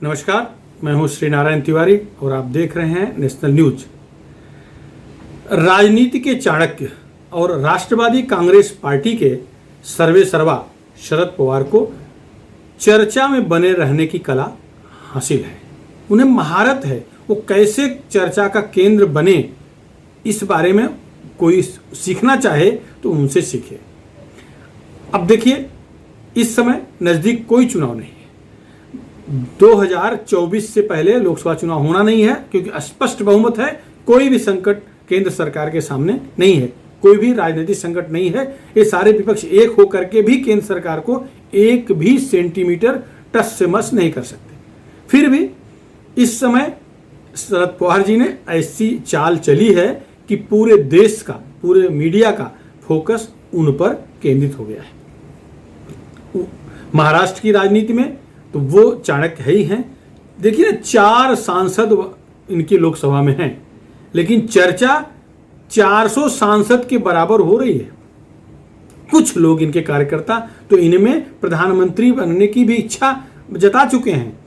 नमस्कार, मैं हूं श्री नारायण तिवारी और आप देख रहे हैं नेशनल न्यूज। राजनीति के चाणक्य और राष्ट्रवादी कांग्रेस पार्टी के सर्वेसर्वा शरद पवार को चर्चा में बने रहने की कला हासिल है। उन्हें महारत है, वो कैसे चर्चा का केंद्र बने, इस बारे में कोई सीखना चाहे तो उनसे सीखे। अब देखिए, इस समय नज़दीक कोई चुनाव नहीं है। 2024 से पहले लोकसभा चुनाव होना नहीं है, क्योंकि स्पष्ट बहुमत है। कोई भी संकट केंद्र सरकार के सामने नहीं है, कोई भी राजनीतिक संकट नहीं है। ये सारे विपक्ष एक होकर के भी केंद्र सरकार को एक भी सेंटीमीटर टस से मस नहीं कर सकते। फिर भी इस समय शरद पवार जी ने ऐसी चाल चली है कि पूरे देश का, पूरे मीडिया का फोकस उन पर केंद्रित हो गया है। महाराष्ट्र की राजनीति में तो वो चाणक्य है ही हैं। देखिए ना, 4 सांसद इनकी लोकसभा में हैं, लेकिन चर्चा 400 सांसद के बराबर हो रही है। कुछ लोग, इनके कार्यकर्ता, तो इनमें प्रधानमंत्री बनने की भी इच्छा जता चुके हैं।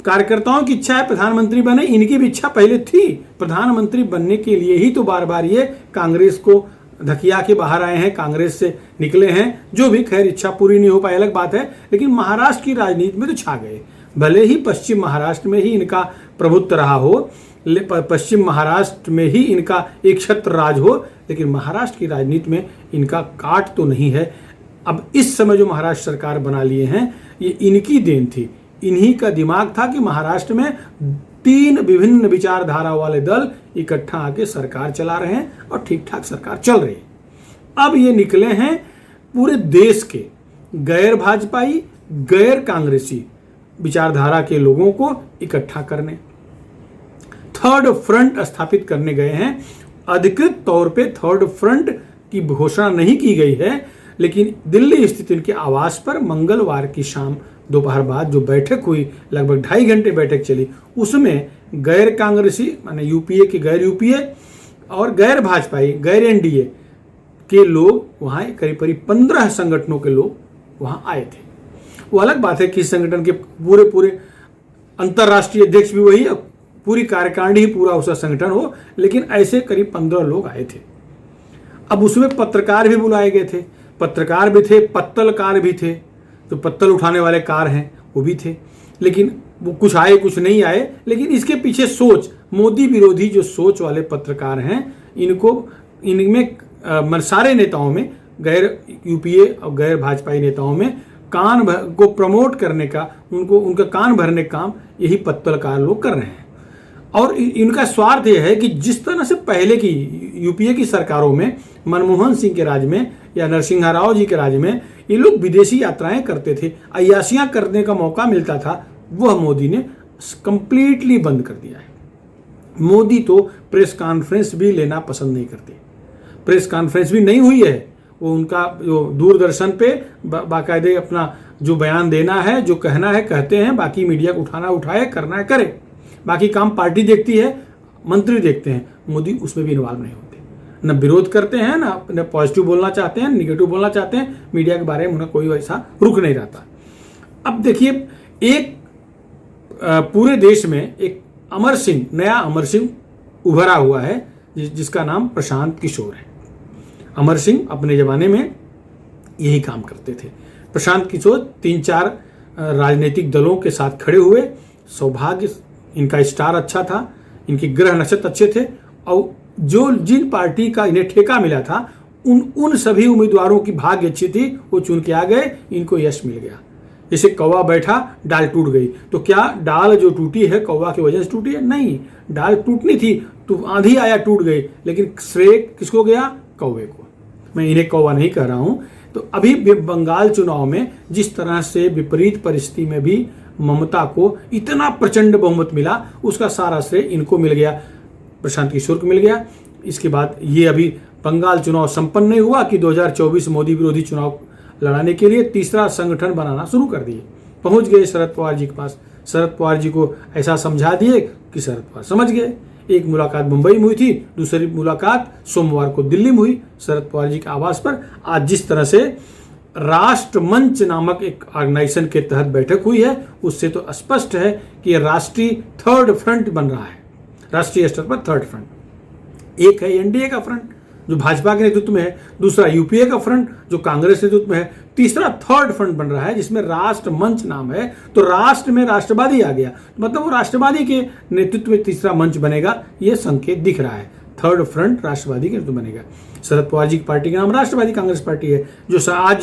कार्यकर्ताओं की इच्छा है प्रधानमंत्री बने, इनकी भी इच्छा पहले थी। प्रधानमंत्री बनने के लिए ही तो बार बार ये कांग्रेस को धकिया के बाहर आए हैं, कांग्रेस से निकले हैं। जो भी, खैर, इच्छा पूरी नहीं हो पाई अलग बात है, लेकिन महाराष्ट्र की राजनीति में तो छा गए। भले ही पश्चिम महाराष्ट्र में ही इनका प्रभुत्व रहा हो, पश्चिम महाराष्ट्र में ही इनका एक छत्र राज हो, लेकिन महाराष्ट्र की राजनीति में इनका काट तो नहीं है। अब इस समय जो महाराष्ट्र सरकार बना लिए हैं, ये इनकी देन थी। इन्हीं का दिमाग था कि महाराष्ट्र में 3 विभिन्न विचारधारा वाले दल इकट्ठा आके सरकार चला रहे हैं और ठीक ठाक सरकार चल रही है। अब ये निकले हैं पूरे देश के गैर भाजपाई, गैर कांग्रेसी विचारधारा के लोगों को इकट्ठा करने, थर्ड फ्रंट स्थापित करने गए हैं। अधिकृत तौर पे थर्ड फ्रंट की घोषणा नहीं की गई है, लेकिन दिल्ली स्थित इनके आवास पर मंगलवार की शाम दोपहर बाद जो बैठक हुई, लगभग 2.5 घंटे बैठक चली, उसमें गैर कांग्रेसी माने यूपीए के गैर यूपीए और गैर भाजपाई, गैर एनडीए के लोग वहाँ, करीब 15 संगठनों के लोग वहाँ आए थे। वो अलग बात है कि संगठन के पूरे अंतर्राष्ट्रीय अध्यक्ष भी वही, पूरी कार्यकारिणी ही पूरा उसका संगठन हो, लेकिन ऐसे करीब 15 लोग आए थे। अब उसमें पत्रकार भी बुलाए गए थे, पत्रकार भी थे, पत्तलकार भी थे, जो पत्तल उठाने वाले कार हैं वो भी थे। लेकिन वो कुछ आए कुछ नहीं आए, लेकिन इसके पीछे सोच, मोदी विरोधी जो सोच वाले पत्रकार हैं, इनमें सारे नेताओं में, गैर यूपीए और गैर भाजपाई नेताओं में को प्रमोट करने का, उनका कान भरने का काम यही पत्तलकार लोग कर रहे हैं। और इनका स्वार्थ यह है कि जिस तरह से पहले की यूपीए की सरकारों में, मनमोहन सिंह के राज में या नरसिंह राव जी के राज में, ये लोग विदेशी यात्राएं करते थे, अय्याशियां करने का मौका मिलता था, वह मोदी ने कंप्लीटली बंद कर दिया है। मोदी तो प्रेस कॉन्फ्रेंस भी लेना पसंद नहीं करते। प्रेस कॉन्फ्रेंस भी नहीं हुई है। वो उनका जो दूरदर्शन पे बाकायदे अपना जो बयान देना है, जो कहना है कहते हैं, बाकी मीडिया को उठाना उठाए, करना है करे, बाकी काम पार्टी देखती है, मंत्री देखते हैं। मोदी उसमें भी इन्वॉल्व नहीं होते, न विरोध करते हैं, न पॉजिटिव बोलना चाहते हैं, निगेटिव बोलना चाहते हैं। मीडिया के बारे में उन्हें कोई वैसा रुख नहीं रहता। अब देखिए, एक पूरे देश में एक नया अमर सिंह उभरा हुआ है, जिसका नाम प्रशांत किशोर है। अमर सिंह अपने जमाने में यही काम करते थे। प्रशांत किशोर 3-4 राजनीतिक दलों के साथ खड़े हुए। सौभाग्य, इनका स्टार अच्छा था, इनके ग्रह नक्षत्र अच्छे थे, और जिन पार्टी का इन्हें ठेका मिला था, उन सभी उम्मीदवारों की भाग्य अच्छी थी, वो चुन के आ गए, इनको यश मिल गया। जैसे कौवा बैठा, डाल टूट गई, तो क्या डाल जो टूटी है कौवा की वजह से टूटी है? नहीं, डाल टूटनी थी तो आंधी आया टूट गई, लेकिन श्रेय किसको गया? कौवे को। मैं इन्हें कौवा नहीं कह रहा हूं। तो अभी बंगाल चुनाव में जिस तरह से विपरीत परिस्थिति में भी ममता को इतना प्रचंड बहुमत मिला, उसका सारा श्रेय इनको मिल गया, प्रशांत किशोर को मिल गया। इसके बाद ये अभी बंगाल चुनाव संपन्न नहीं हुआ कि 2024 मोदी विरोधी चुनाव लड़ाने के लिए तीसरा संगठन बनाना शुरू कर दिए। पहुंच गए शरद पवार जी के पास। शरद पवार जी को ऐसा समझा दिए कि शरद पवार समझ गए। एक मुलाकात मुंबई में हुई थी, दूसरी मुलाकात सोमवार को दिल्ली में हुई, शरद पवार जी के आवास पर। आज जिस तरह से राष्ट्रमंच नामक एक ऑर्गेनाइजेशन के तहत बैठक हुई है, उससे तो स्पष्ट है कि यह राष्ट्रीय थर्ड फ्रंट बन रहा है। राष्ट्रीय स्तर पर थर्ड फ्रंट, एक है एनडीए का फ्रंट जो भाजपा के नेतृत्व में है, दूसरा यूपीए का फ्रंट जो कांग्रेस नेतृत्व में है, तीसरा थर्ड फ्रंट बन रहा है जिसमें राष्ट्रमंच नाम है। तो राष्ट्र में राष्ट्रवादी आ गया, मतलब वो राष्ट्रवादी के नेतृत्व में तीसरा मंच बनेगा, ये संकेत दिख रहा है। थर्ड फ्रंट राष्ट्रवादी के नेतृत्व बनेगा। शरद पवार जी की पार्टी का नाम राष्ट्रवादी कांग्रेस पार्टी है, जो आज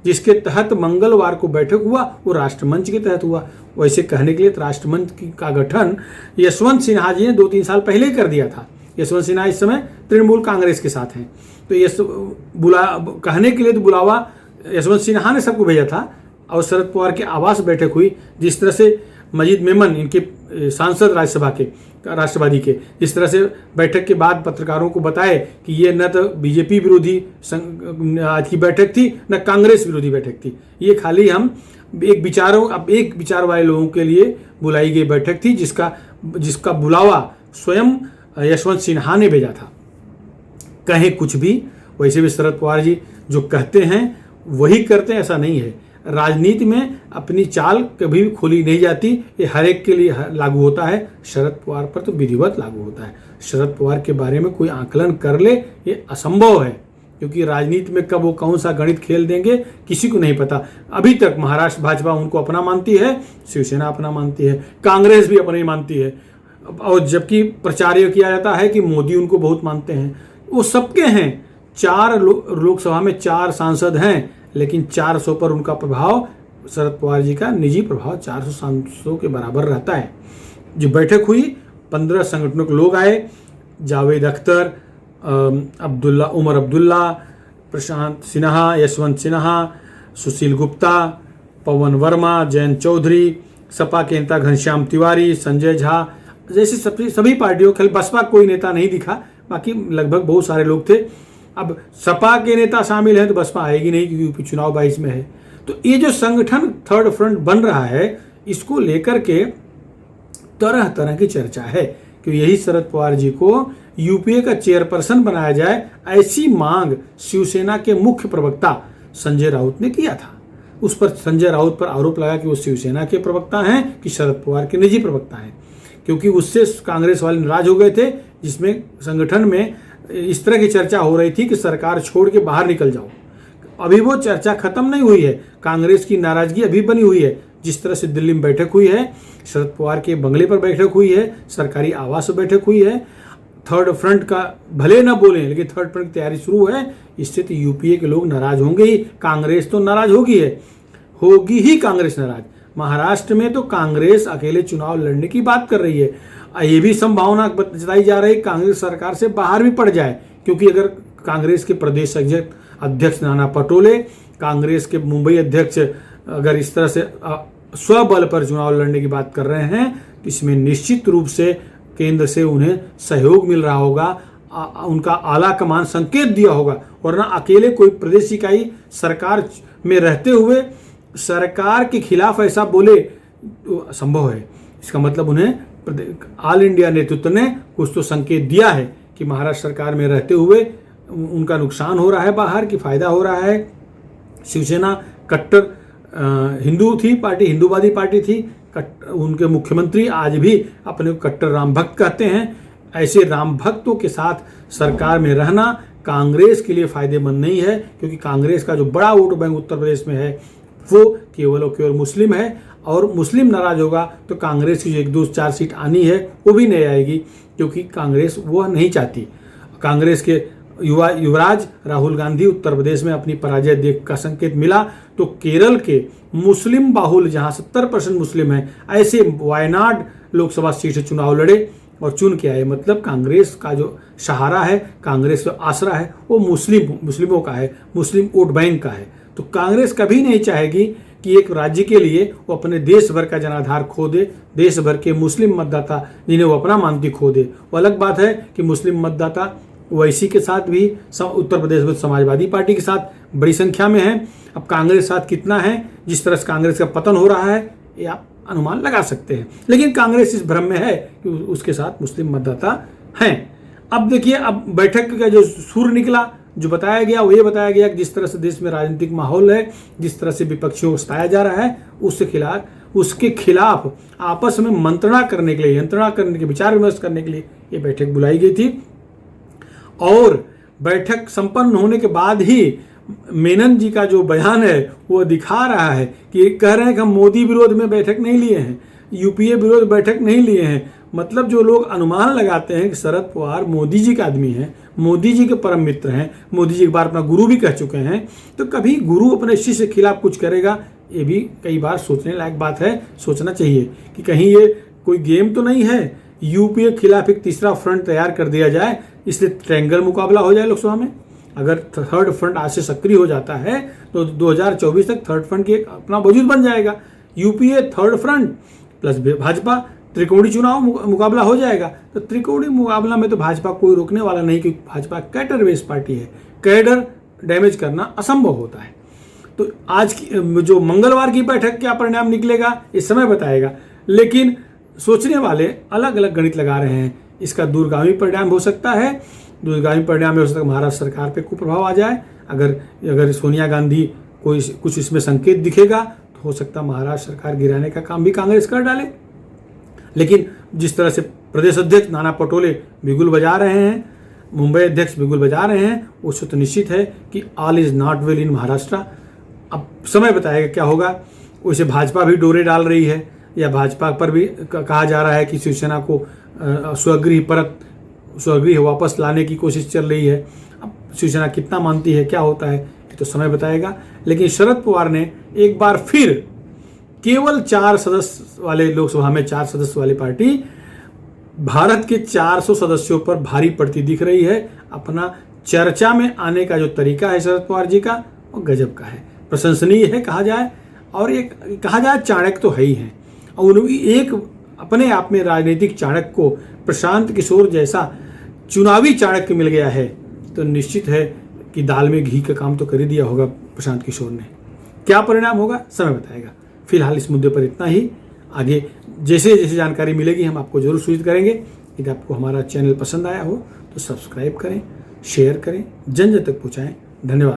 जिसके तहत मंगलवार को बैठक हुआ वो राष्ट्रमंच के तहत हुआ। वैसे कहने के लिए तो राष्ट्रमंच का गठन यशवंत सिन्हा जी ने 2-3 साल पहले ही कर दिया था। यशवंत सिन्हा इस समय तृणमूल कांग्रेस के साथ हैं, तो ये कहने के लिए तो बुलावा यशवंत सिन्हा ने सबको भेजा था। और शरद पवार के आवास बैठक हुई, जिस तरह से मजीद मेमन इनके सांसद राज्यसभा के राष्ट्रवादी के, इस तरह से बैठक के बाद पत्रकारों को बताए कि ये न तो बीजेपी विरोधी आज की बैठक थी न कांग्रेस विरोधी बैठक थी, ये खाली हम एक विचार वाले लोगों के लिए बुलाई गई बैठक थी, जिसका बुलावा स्वयं यशवंत सिन्हा ने भेजा था। कहें कुछ भी, वैसे भी शरद पवार जी जो कहते हैं वही करते हैं, ऐसा नहीं है। राजनीति में अपनी चाल कभी भी खोली नहीं जाती, ये हर एक के लिए लागू होता है। शरद पवार पर तो विधिवत लागू होता है। शरद पवार के बारे में कोई आकलन कर ले ये असंभव है, क्योंकि राजनीति में कब वो कौन सा गणित खेल देंगे किसी को नहीं पता। अभी तक महाराष्ट्र भाजपा उनको अपना मानती है, शिवसेना अपना मानती है, कांग्रेस भी अपना ही मानती है, और जबकि प्रचार यह किया जाता है कि मोदी उनको बहुत मानते हैं। वो सबके हैं, 4 लोकसभा में 4 सांसद हैं, लेकिन 400 पर उनका प्रभाव, शरद पवार जी का निजी प्रभाव 400 सांसदों के बराबर रहता है। जो बैठक हुई 15 संगठनों के लोग आए, जावेद अख्तर, उमर अब्दुल्ला, प्रशांत सिन्हा, यशवंत सिन्हा, सुशील गुप्ता, पवन वर्मा, जयंत चौधरी, सपा के नेता घनश्याम तिवारी, संजय झा जैसे सभी पार्टियों के, बसपा कोई नेता नहीं दिखा, बाकी लगभग बहुत सारे लोग थे। अब सपा के नेता शामिल हैं तो बसपा आएगी नहीं, क्योंकि चुनाव 22 में है। तो ये जो संगठन थर्ड फ्रंट बन रहा है, इसको लेकर के तरह तरह की चर्चा है कि यही शरद पवार जी को यूपीए का चेयरपर्सन बनाया जाए, ऐसी मांग शिवसेना के मुख्य प्रवक्ता संजय राउत ने किया था। उस पर संजय राउत पर आरोप लगा कि वो शिवसेना के प्रवक्ता हैं कि शरद पवार के निजी प्रवक्ता हैं, क्योंकि उससे कांग्रेस वाले नाराज हो गए थे, जिसमें संगठन में इस तरह की चर्चा हो रही थी कि सरकार छोड़ के बाहर निकल जाओ। अभी वो चर्चा खत्म नहीं हुई है, कांग्रेस की नाराजगी अभी बनी हुई है। जिस तरह से दिल्ली में बैठक हुई है, शरद पवार के बंगले पर बैठक हुई है, सरकारी आवास पर बैठक हुई है, थर्ड फ्रंट का भले न बोले लेकिन थर्ड फ्रंट की तैयारी शुरू है। इससे तो यूपीए के लोग नाराज होंगे ही, कांग्रेस तो नाराज होगी ही कांग्रेस नाराज। महाराष्ट्र में तो कांग्रेस अकेले चुनाव लड़ने की बात कर रही है। ये भी संभावना जताई जा रही है कांग्रेस सरकार से बाहर भी पड़ जाए, क्योंकि अगर कांग्रेस के प्रदेश अध्यक्ष नाना पटोले, कांग्रेस के मुंबई अध्यक्ष अगर इस तरह से स्वबल पर चुनाव लड़ने की बात कर रहे हैं, तो इसमें निश्चित रूप से केंद्र से उन्हें सहयोग मिल रहा होगा, उनका आला कमान संकेत दिया होगा। वरना अकेले कोई प्रदेश इकाई सरकार में रहते हुए सरकार के खिलाफ ऐसा बोले तो असंभव है। इसका मतलब उन्हें ऑल इंडिया नेतृत्व ने कुछ तो संकेत दिया है कि महाराष्ट्र सरकार में रहते हुए उनका नुकसान हो रहा है बाहर, कि फायदा हो रहा है। शिवसेना कट्टर हिंदू थी पार्टी, हिंदूवादी पार्टी थी। उनके मुख्यमंत्री आज भी अपने कट्टर राम भक्त कहते हैं। ऐसे राम भक्तों के साथ सरकार में रहना कांग्रेस के लिए फायदेमंद नहीं है, क्योंकि कांग्रेस का जो बड़ा वोट बैंक उत्तर प्रदेश में है वो केवल और केवल मुस्लिम है, और मुस्लिम नाराज होगा तो कांग्रेस की जो 1-2-4 सीट आनी है वो भी नहीं आएगी, क्योंकि कांग्रेस वो नहीं चाहती। कांग्रेस के युवराज राहुल गांधी उत्तर प्रदेश में अपनी पराजय देख का संकेत मिला, तो केरल के मुस्लिम बाहुल जहां 70% मुस्लिम है, ऐसे वायनाड लोकसभा सीट से चुनाव लड़े और चुन के आए। मतलब कांग्रेस का जो सहारा है, कांग्रेस का आसरा है, वो मुस्लिमों का है, मुस्लिम वोट बैंक का है। तो कांग्रेस कभी नहीं चाहेगी कि एक राज्य के लिए वो अपने देश भर का जनाधार खो दे, देश भर के मुस्लिम मतदाता जिन्हें वो अपना मानती खो दे। वो अलग बात है कि मुस्लिम मतदाता ओवैसी के साथ भी उत्तर प्रदेश में समाजवादी पार्टी के साथ बड़ी संख्या में है। अब कांग्रेस साथ कितना है, जिस तरह से कांग्रेस का पतन हो रहा है, ये आप अनुमान लगा सकते हैं। लेकिन कांग्रेस इस भ्रम में है कि उसके साथ मुस्लिम मतदाता हैं। अब देखिए, अब बैठक का जो सुर निकला जो बताया गया वो ये बताया गया कि जिस तरह से देश में राजनीतिक माहौल है, जिस तरह से विपक्षियों को सताया जा रहा है, उसके खिलाफ आपस में मंत्रणा करने के लिए, यंत्रणा करने के, विचार विमर्श करने के लिए ये बैठक बुलाई गई थी। और बैठक संपन्न होने के बाद ही मेनन जी का जो बयान है वो दिखा रहा है कि कह रहे हैं कि हम मोदी विरोध में बैठक नहीं लिए हैं, यूपीए विरोध बैठक नहीं लिए हैं। मतलब जो लोग अनुमान लगाते हैं कि शरद पवार मोदी जी का आदमी है, मोदी जी के परम मित्र हैं, मोदी जी एक बार अपना गुरु भी कह चुके हैं, तो कभी गुरु अपने शिष्य के खिलाफ कुछ करेगा, ये भी कई बार सोचने लायक बात है। सोचना चाहिए कि कहीं ये कोई गेम तो नहीं है, यूपीए के खिलाफ एक तीसरा फ्रंट तैयार कर दिया जाए, इसलिए ट्रायंगल मुकाबला हो जाए लोकसभा में। अगर थर्ड फ्रंट आज से सक्रिय हो जाता है तो 2024 तक थर्ड फ्रंट की एक अपना वजूद बन जाएगा। UPA third front plus Bhajpa, त्रिकोणीय चुनाव मुकाबला हो जाएगा। तो त्रिकोणीय मुकाबला में तो भाजपा कोई रोकने वाला नहीं, क्योंकि भाजपा कैडर बेस्ड पार्टी है, कैडर डैमेज करना असंभव होता है। तो आज की जो मंगलवार की बैठक क्या परिणाम निकलेगा इस समय बताएगा, लेकिन सोचने वाले अलग अलग गणित लगा रहे हैं। इसका दूरगामी परिणाम हो सकता है, दूरगामी परिणाम में हो सकता है महाराष्ट्र सरकार पे कुप्रभाव आ जाए। अगर सोनिया गांधी कोई कुछ इसमें संकेत दिखेगा तो हो सकता है महाराष्ट्र सरकार गिराने का काम भी कांग्रेस कर डाले। लेकिन जिस तरह से प्रदेश अध्यक्ष नाना पटोले बिगुल बजा रहे हैं, मुंबई अध्यक्ष बिगुल बजा रहे हैं, उससे तो निश्चित है कि all is not well in Maharashtra. अब समय बताएगा क्या होगा। वैसे भाजपा भी डोरे डाल रही है, या भाजपा पर भी कहा जा रहा है कि शिवसेना को स्वगृह वापस लाने की कोशिश चल रही है। अब शिवसेना कितना मानती है, क्या होता है, ये तो समय बताएगा। लेकिन शरद पवार ने एक बार फिर केवल 4 सदस्य वाले, लोकसभा में 4 सदस्य वाली पार्टी भारत के 400 सदस्यों पर भारी पड़ती दिख रही है। अपना चर्चा में आने का जो तरीका है शरद पवार जी का, वो गजब का है, प्रशंसनीय है कहा जाए। और एक कहा जाए चाणक्य तो है ही है, और एक अपने आप में राजनीतिक चाणक्य को प्रशांत किशोर जैसा चुनावी चाणक्य मिल गया है, तो निश्चित है कि दाल में घी का काम तो कर ही दिया होगा प्रशांत किशोर ने। क्या परिणाम होगा समय बताएगा। फिलहाल इस मुद्दे पर इतना ही। आगे जैसे जैसे जानकारी मिलेगी हम आपको जरूर सूचित करेंगे। यदि आपको हमारा चैनल पसंद आया हो तो सब्सक्राइब करें, शेयर करें, जन जन तक पहुँचाएँ। धन्यवाद।